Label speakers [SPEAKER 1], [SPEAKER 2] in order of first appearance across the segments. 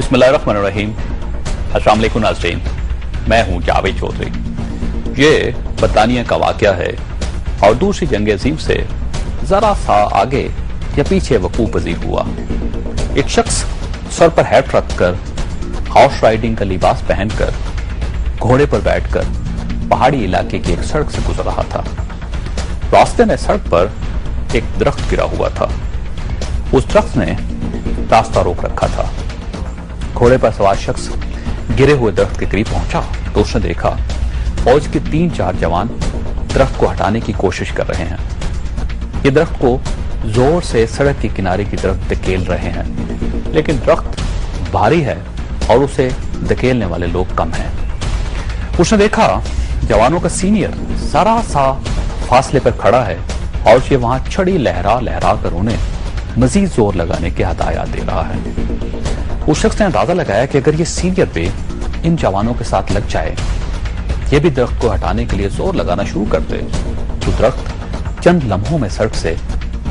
[SPEAKER 1] बिस्मिल्लाहिर्रहमानिर्रहीम। अस्सलाम वालेकुम नाज़रीन, मैं हूं जावेद चौधरी। ये बरतानिया का वाक़या है और दूसरी जंग अज़ीम से जरा सा आगे या पीछे वकूअ पज़ीर हुआ। एक शख्स सर पर हैट रखकर, हॉर्स राइडिंग का लिबास पहनकर, घोड़े पर बैठकर पहाड़ी इलाके की एक सड़क से गुजर रहा था। रास्ते में सड़क पर एक दरख्त गिरा हुआ था। उस दरख्त ने रास्ता रोक रखा था। घोड़े पर सवार शख्स गिरे हुए दरख्त के करीब पहुंचा तो उसने देखा फौज के 3-4 जवान दरख्त को हटाने की कोशिश कर रहे हैं। ये दरख्त को जोर से सड़क के किनारे की तरफ धकेल रहे हैं, लेकिन दरख्त भारी है और उसे धकेलने वाले लोग कम हैं। उसने देखा जवानों का सीनियर जरा सा फासले पर खड़ा है और ये वहां छड़ी लहरा लहरा कर उन्हें मजीद जोर लगाने की हदायत दे रहा है। उस शख्स ने अंदाजा लगाया कि अगर ये सीनियर पे इन जवानों के साथ लग जाए, ये भी दरख्त को हटाने के लिए जोर लगाना शुरू कर दे, तो दरख्त चंद लम्हों में सड़क से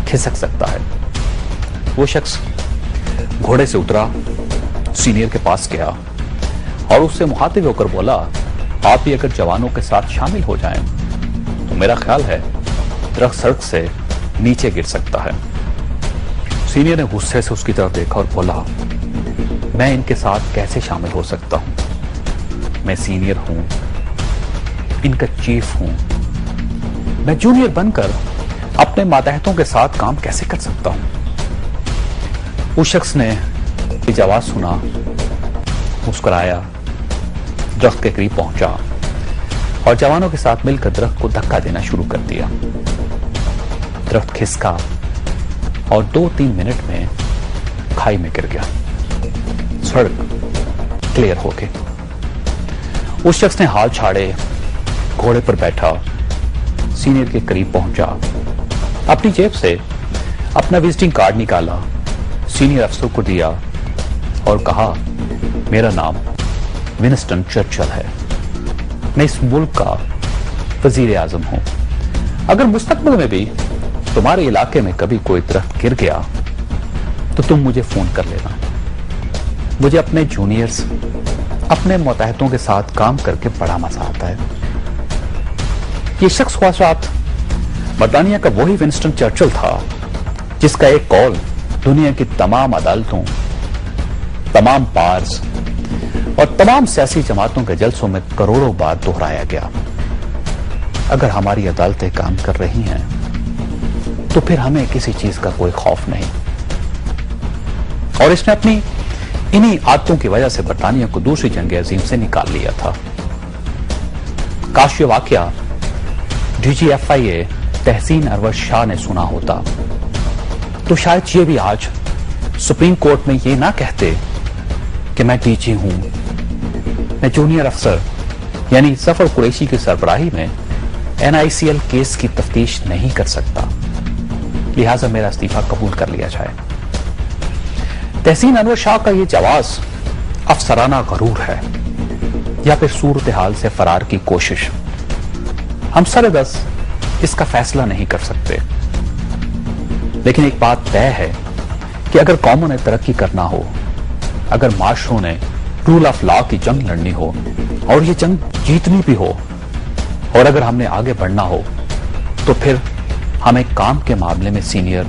[SPEAKER 1] खिसक सकता है। वो शख्स घोड़े से उतरा, सीनियर के पास गया और उससे मुखातिब होकर बोला, आप भी अगर जवानों के साथ शामिल हो जाएं, तो मेरा ख्याल है दरख्त सड़क से नीचे गिर सकता है। सीनियर ने गुस्से से उसकी तरफ देखा और बोला, मैं इनके साथ कैसे शामिल हो सकता हूं? मैं सीनियर हूं, इनका चीफ हूं। मैं जूनियर बनकर अपने मातहतों के साथ काम कैसे कर सकता हूं? उस शख्स ने आवाज सुना, मुस्कुराया, दरख्त के करीब पहुंचा और जवानों के साथ मिलकर दरख्त को धक्का देना शुरू कर दिया। दरख्त खिसका और 2-3 मिनट में खाई में गिर गया। सड़क क्लियर हो गई। उस शख्स ने हाथ छाड़े, घोड़े पर बैठा, सीनियर के करीब पहुंचा, अपनी जेब से अपना विजिटिंग कार्ड निकाला, सीनियर अफसर को दिया और कहा, मेरा नाम विंस्टन चर्चिल है, मैं इस मुल्क का वजीर आजम हूं। अगर मुस्तकबिल में भी तुम्हारे इलाके में कभी कोई दरख्त गिर गया तो तुम मुझे फोन कर लेना। मुझे अपने जूनियर्स, अपने मुताहतों के साथ काम करके बड़ा मजा आता है। ये शख्स ख्वाशात बरतानिया का वही विंस्टन चर्चिल था जिसका एक कॉल दुनिया की तमाम अदालतों, तमाम पार्स और तमाम सियासी जमातों के जलसों में करोड़ों बार दोहराया गया। अगर हमारी अदालतें काम कर रही हैं तो फिर हमें किसी चीज का कोई खौफ नहीं। और इसने अपनी इन्हीं आदतों की वजह से बरतानिया को दूसरी जंग अजीम से निकाल लिया था। काश ये वाकया DGFIA तहसीन अरवर शाह ने सुना होता तो शायद ये भी आज सुप्रीम कोर्ट में ये ना कहते कि मैं DG हूं, मैं जूनियर अफसर यानी जफर कुरैशी की सरबराही में NICL केस की तफ्तीश नहीं कर सकता, लिहाजा मेरा इस्तीफा कबूल कर लिया जाए। तहसीन अनवर शाह का यह जवाब अफसराना गरूर है या फिर सूरत हाल से फरार की कोशिश। हम सरेदस इसका फैसला नहीं कर सकते, लेकिन एक बात तय है कि अगर कौमों ने तरक्की करना हो, अगर माशरों ने रूल ऑफ लॉ की जंग लड़नी हो और ये जंग जीतनी भी हो, और अगर हमने आगे बढ़ना हो, तो फिर हमें काम के मामले में सीनियर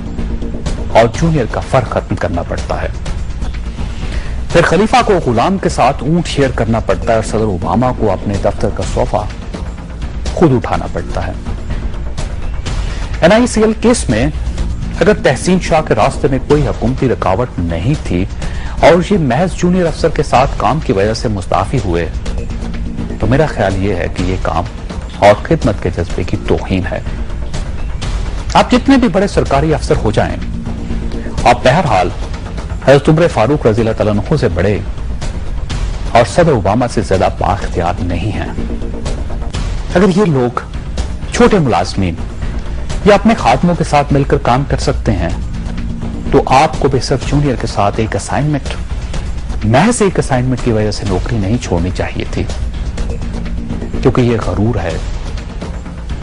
[SPEAKER 1] और जूनियर का फर्क खत्म करना पड़ता है। फिर खलीफा को गुलाम के साथ ऊंट शेयर करना पड़ता है और सदर ओबामा को अपने दफ्तर का सोफा खुद उठाना पड़ता है। NICL केस में अगर तहसीन शाह के रास्ते में कोई हुकूमती रुकावट नहीं थी और ये महज जूनियर अफसर के साथ काम की वजह से मुस्ताफी हुए, तो मेरा ख्याल ये है कि ये काम और खिदमत के जज्बे की तौहीन है। आप जितने भी बड़े सरकारी अफसर हो जाएं, आप बहरहाल हज़रत उमर फारूक रज़ी अल्लाह तआला अन्हु से बड़े और सदर ओबामा से ज्यादा बाख्तियार नहीं हैं। अगर ये लोग छोटे मुलाजमीन या अपने खादमों के साथ मिलकर काम कर सकते हैं, तो आपको भी सिर्फ जूनियर के साथ एक असाइनमेंट, महज एक असाइनमेंट की वजह से नौकरी नहीं छोड़नी चाहिए थी, क्योंकि ये गरूर है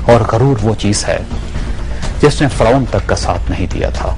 [SPEAKER 1] और गरूर वो चीज है जिसने फिरौन तक का साथ नहीं दिया था।